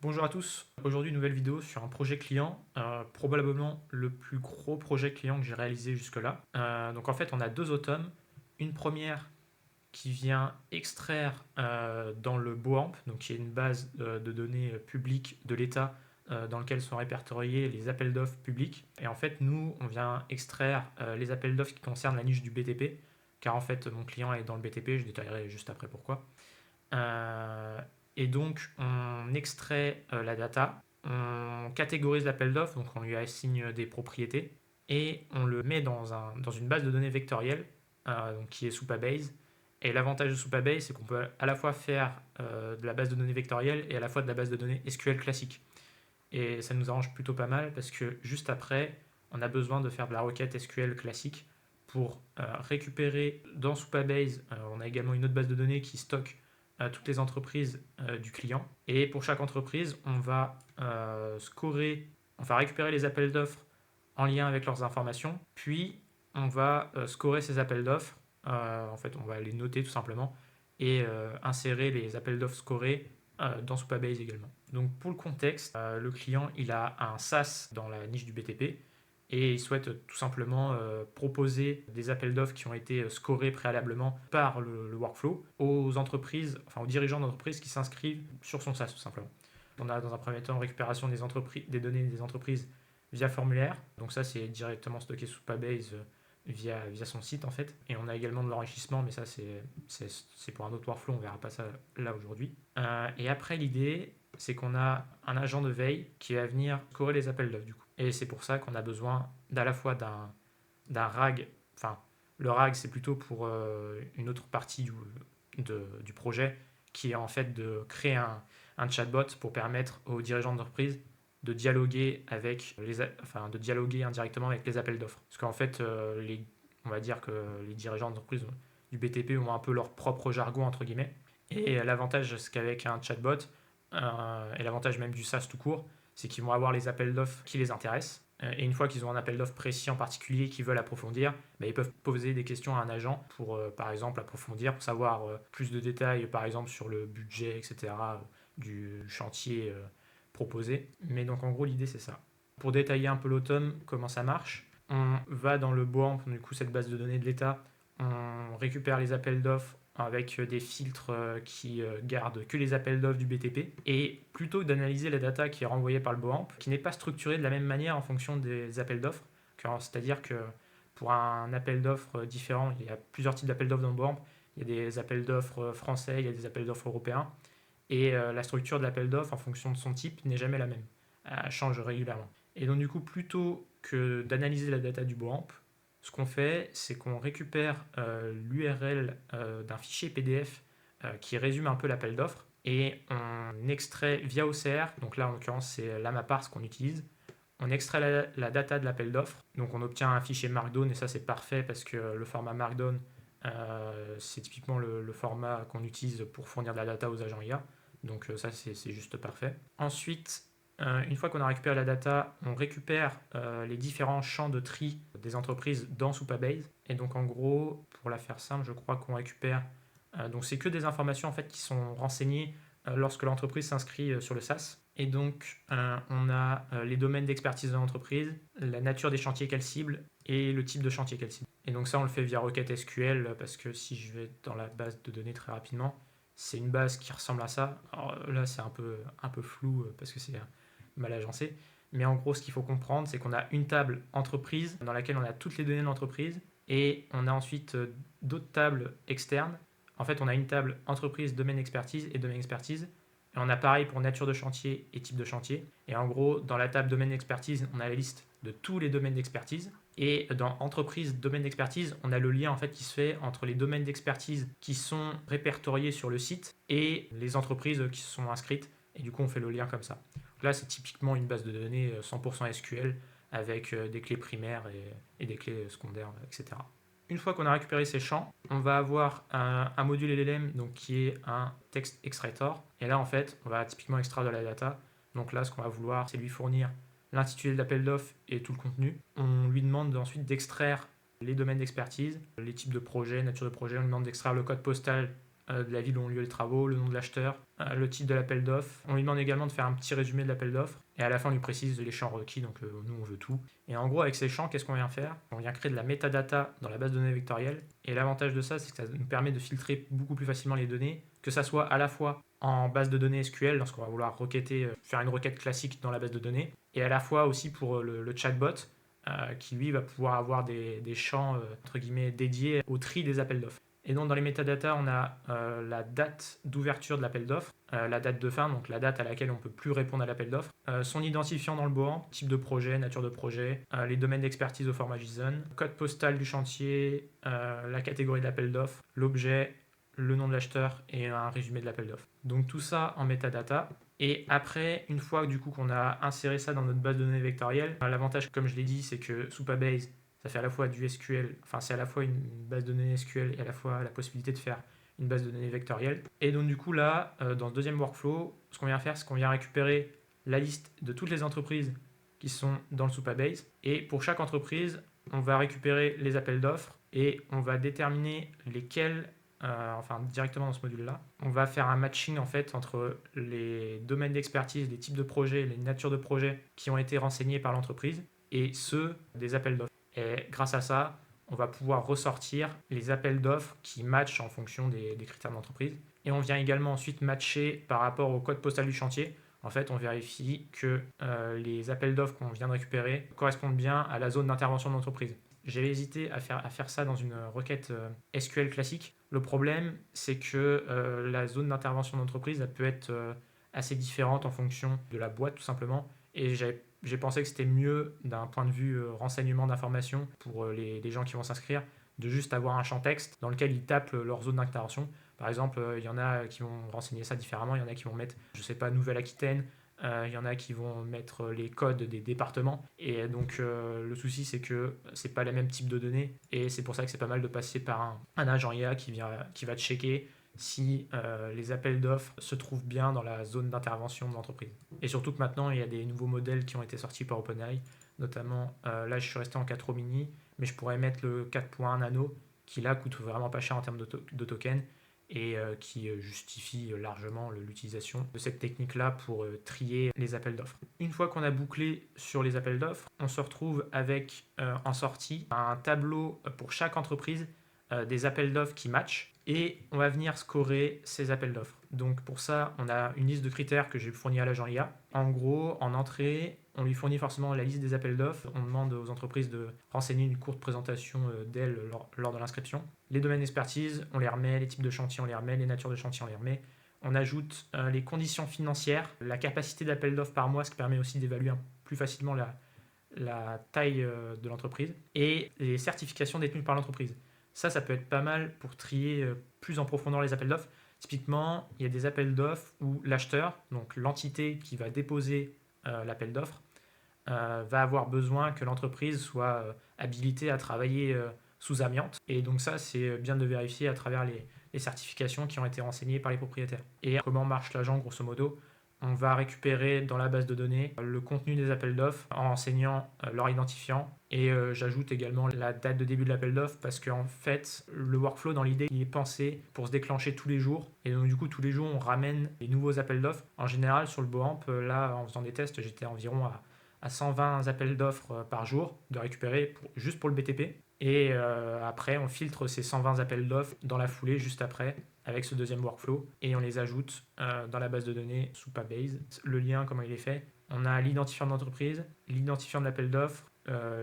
Bonjour à tous, aujourd'hui nouvelle vidéo sur un projet client, probablement le plus gros projet client que j'ai réalisé jusque-là. Donc en fait on a deux automes, une première qui vient extraire dans le BOAMP, donc qui est une base de données publique de l'État dans lequel sont répertoriés les appels d'offres publics. Et en fait nous on vient extraire les appels d'offres qui concernent la niche du BTP, car en fait mon client est dans le BTP, je détaillerai juste après pourquoi. Euh, et donc, on extrait la data, on catégorise l'appel d'offres, donc on lui assigne des propriétés, et on le met dans une base de données vectorielle, donc qui est Supabase. Et l'avantage de Supabase, c'est qu'on peut à la fois faire de la base de données vectorielle et à la fois de la base de données SQL classique. Et ça nous arrange plutôt pas mal parce que juste après, on a besoin de faire de la requête SQL classique pour récupérer dans Supabase. On a également une autre base de données qui stocke toutes les entreprises du client. Et pour chaque entreprise, on va scorer, on va récupérer les appels d'offres en lien avec leurs informations, puis on va scorer ces appels d'offres. En fait, on va les noter tout simplement et insérer les appels d'offres scorés dans Supabase également. Donc pour le contexte, le client il a un SaaS dans la niche du BTP et il souhaite tout simplement proposer des appels d'offres qui ont été scorés préalablement par le workflow aux entreprises, enfin aux dirigeants d'entreprises qui s'inscrivent sur son SaaS tout simplement. On a dans un premier temps récupération des données des entreprises via formulaire, donc ça c'est directement stocké sous Supabase via son site en fait. Et on a également de l'enrichissement, mais ça c'est pour un autre workflow, on verra pas ça là aujourd'hui. Et après l'idée, c'est qu'on a un agent de veille qui va venir scorer les appels d'offres du coup. Et c'est pour ça qu'on a besoin d'à la fois d'un RAG, enfin le RAG c'est plutôt pour une autre partie du projet qui est en fait de créer un chatbot pour permettre aux dirigeants d'entreprise de dialoguer de dialoguer indirectement avec les appels d'offres. Parce qu'en fait, on va dire que les dirigeants d'entreprise du BTP ont un peu leur propre jargon entre guillemets. Et l'avantage, c'est qu'avec un chatbot, et l'avantage même du SaaS tout court, c'est qu'ils vont avoir les appels d'offres qui les intéressent. Et une fois qu'ils ont un appel d'offres précis en particulier qu'ils veulent approfondir, bah, ils peuvent poser des questions à un agent pour, par exemple, approfondir, pour savoir plus de détails, par exemple, sur le budget, etc., du chantier proposé. Mais donc, en gros, l'idée, c'est ça. Pour détailler un peu l'automne, comment ça marche, on va dans le BOAMP, du coup, cette base de données de l'État, on récupère les appels d'offres avec des filtres qui gardent que les appels d'offres du BTP. Et plutôt que d'analyser la data qui est renvoyée par le BOAMP, qui n'est pas structurée de la même manière en fonction des appels d'offres, c'est-à-dire que pour un appel d'offres différent, il y a plusieurs types d'appels d'offres dans le BOAMP. Il y a des appels d'offres français, il y a des appels d'offres européens. Et la structure de l'appel d'offres en fonction de son type n'est jamais la même. Elle change régulièrement. Et donc du coup, plutôt que d'analyser la data du BOAMP, ce qu'on fait, c'est qu'on récupère l'URL d'un fichier PDF qui résume un peu l'appel d'offres et on extrait via OCR, donc là en l'occurrence c'est Lamapars qu'on utilise, on extrait la data de l'appel d'offres, donc on obtient un fichier Markdown et ça c'est parfait parce que le format Markdown c'est typiquement le format qu'on utilise pour fournir de la data aux agents IA, donc ça c'est juste parfait. Ensuite, une fois qu'on a récupéré la data, on récupère les différents champs de tri des entreprises dans Supabase. Et donc en gros, pour la faire simple, je crois qu'on récupère. Donc c'est que des informations en fait qui sont renseignées lorsque l'entreprise s'inscrit sur le SaaS. Et donc on a les domaines d'expertise de l'entreprise, la nature des chantiers qu'elle cible et le type de chantier qu'elle cible. Et donc ça on le fait via requête SQL parce que si je vais dans la base de données très rapidement, c'est une base qui ressemble à ça. Alors là c'est un peu flou parce que c'est mal agencé. Mais en gros, ce qu'il faut comprendre, c'est qu'on a une table entreprise dans laquelle on a toutes les données de l'entreprise et on a ensuite d'autres tables externes. En fait, on a une table entreprise, domaine expertise et domaine expertise. Et on a pareil pour nature de chantier et type de chantier. Et en gros, dans la table domaine expertise, on a la liste de tous les domaines d'expertise. Et dans entreprise, domaine d'expertise, on a le lien en fait qui se fait entre les domaines d'expertise qui sont répertoriés sur le site et les entreprises qui se sont inscrites. Et du coup, on fait le lien comme ça. Là, c'est typiquement une base de données 100% SQL avec des clés primaires et des clés secondaires, etc. Une fois qu'on a récupéré ces champs, on va avoir un module LLM donc, qui est un text extractor. Et là, en fait, on va typiquement extraire de la data. Donc là, ce qu'on va vouloir, c'est lui fournir l'intitulé de l'appel d'offre et tout le contenu. On lui demande ensuite d'extraire les domaines d'expertise, les types de projets, nature de projet. On lui demande d'extraire le code postal de la ville où ont lieu les travaux, le nom de l'acheteur, le titre de l'appel d'offres. On lui demande également de faire un petit résumé de l'appel d'offres. Et à la fin, on lui précise les champs requis, donc nous, on veut tout. Et en gros, avec ces champs, qu'est-ce qu'on vient faire? On vient créer de la metadata dans la base de données vectorielle. Et l'avantage de ça, c'est que ça nous permet de filtrer beaucoup plus facilement les données, que ça soit à la fois en base de données SQL, lorsqu'on va vouloir requêter, faire une requête classique dans la base de données, et à la fois aussi pour le chatbot, qui lui va pouvoir avoir des champs entre guillemets dédiés au tri des appels d'offres. Et donc dans les métadatas, on a la date d'ouverture de l'appel d'offres, la date de fin, donc la date à laquelle on ne peut plus répondre à l'appel d'offres, son identifiant dans le BOAN, type de projet, nature de projet, les domaines d'expertise au format JSON, code postal du chantier, la catégorie de l'appel d'offres, l'objet, le nom de l'acheteur et un résumé de l'appel d'offres. Donc tout ça en métadata. Et après, une fois du coup qu'on a inséré ça dans notre base de données vectorielle, l'avantage, comme je l'ai dit, c'est que Supabase, ça fait à la fois du SQL, enfin c'est à la fois une base de données SQL et à la fois la possibilité de faire une base de données vectorielle. Et donc du coup là, dans ce deuxième workflow, ce qu'on vient faire, c'est qu'on vient récupérer la liste de toutes les entreprises qui sont dans le Supabase. Et pour chaque entreprise, on va récupérer les appels d'offres et on va déterminer lesquels enfin directement dans ce module-là, on va faire un matching en fait entre les domaines d'expertise, les types de projets, les natures de projets qui ont été renseignés par l'entreprise et ceux des appels d'offres. Et grâce à ça, on va pouvoir ressortir les appels d'offres qui matchent en fonction des critères de l'entreprise. Et on vient également ensuite matcher par rapport au code postal du chantier. En fait, on vérifie que les appels d'offres qu'on vient de récupérer correspondent bien à la zone d'intervention de l'entreprise. J'ai hésité à faire ça dans une requête SQL classique. Le problème, c'est que la zone d'intervention d'entreprise, elle peut être assez différente en fonction de la boîte, tout simplement. Et j'ai pensé que c'était mieux, d'un point de vue renseignement d'information, pour les gens qui vont s'inscrire, de juste avoir un champ texte dans lequel ils tapent leur zone d'intervention. Par exemple, il y en a qui vont renseigner ça différemment, il y en a qui vont mettre, je sais pas, Nouvelle-Aquitaine, il y en a qui vont mettre les codes des départements. Et donc le souci, c'est que c'est pas le même type de données. Et c'est pour ça que c'est pas mal de passer par un agent IA qui va checker si les appels d'offres se trouvent bien dans la zone d'intervention de l'entreprise. Et surtout que maintenant, il y a des nouveaux modèles qui ont été sortis par OpenAI. Notamment, là, je suis resté en 4 mini, mais je pourrais mettre le 4.1 nano, qui là coûte vraiment pas cher en termes de tokens et qui justifie largement l'utilisation de cette technique-là pour trier les appels d'offres. Une fois qu'on a bouclé sur les appels d'offres, on se retrouve avec en sortie un tableau pour chaque entreprise des appels d'offres qui matchent et on va venir scorer ces appels d'offres. Donc pour ça, on a une liste de critères que j'ai fournie à l'agent IA. En gros, en entrée, on lui fournit forcément la liste des appels d'offres. On demande aux entreprises de renseigner une courte présentation d'elles lors de l'inscription. Les domaines d'expertise, on les remet, les types de chantiers, on les remet, les natures de chantiers, on les remet. On ajoute les conditions financières, la capacité d'appel d'offres par mois, ce qui permet aussi d'évaluer plus facilement la taille de l'entreprise, et les certifications détenues par l'entreprise. Ça peut être pas mal pour trier plus en profondeur les appels d'offres. Typiquement, il y a des appels d'offres où l'acheteur, donc l'entité qui va déposer l'appel d'offres, va avoir besoin que l'entreprise soit habilitée à travailler sous amiante. Et donc ça, c'est bien de vérifier à travers les certifications qui ont été renseignées par les propriétaires. Et comment marche l'agent, grosso modo? On va récupérer dans la base de données le contenu des appels d'offres en renseignant leur identifiant. Et j'ajoute également la date de début de l'appel d'offres parce qu'en fait, le workflow, dans l'idée, il est pensé pour se déclencher tous les jours. Et donc, du coup, tous les jours, on ramène les nouveaux appels d'offres. En général, sur le BOAMP, là, en faisant des tests, j'étais environ à 120 appels d'offres par jour de récupérer juste pour le BTP. Et après, on filtre ces 120 appels d'offres dans la foulée, juste après, avec ce deuxième workflow, et on les ajoute dans la base de données Supabase. Le lien, comment il est fait? On a l'identifiant d'entreprise, l'identifiant de l'appel d'offres,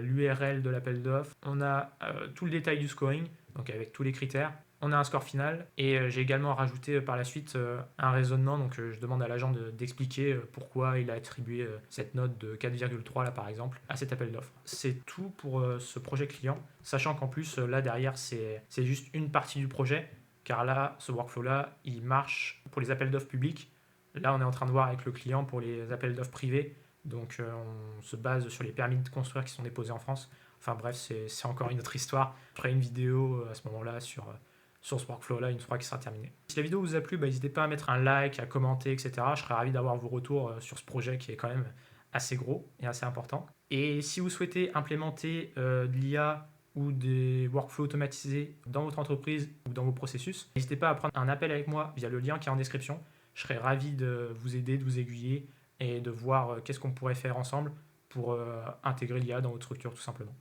l'URL de l'appel d'offres, on a tout le détail du scoring, donc avec tous les critères. On a un score final et j'ai également rajouté par la suite un raisonnement. Donc je demande à l'agent d'expliquer pourquoi il a attribué cette note de 4,3 là par exemple à cet appel d'offres. C'est tout pour ce projet client, sachant qu'en plus là derrière c'est juste une partie du projet, car là ce workflow là il marche pour les appels d'offres publics. Là on est en train de voir avec le client pour les appels d'offres privés. Donc on se base sur les permis de construire qui sont déposés en France. Enfin bref, c'est encore une autre histoire. Je ferai une vidéo à ce moment-là sur ce workflow-là une fois qu'il sera terminé. Si la vidéo vous a plu, n'hésitez pas à mettre un like, à commenter, etc. Je serais ravi d'avoir vos retours sur ce projet qui est quand même assez gros et assez important. Et si vous souhaitez implémenter de l'IA ou des workflows automatisés dans votre entreprise ou dans vos processus, n'hésitez pas à prendre un appel avec moi via le lien qui est en description. Je serai ravi de vous aider, de vous aiguiller et de voir qu'est-ce qu'on pourrait faire ensemble pour intégrer l'IA dans votre structure tout simplement.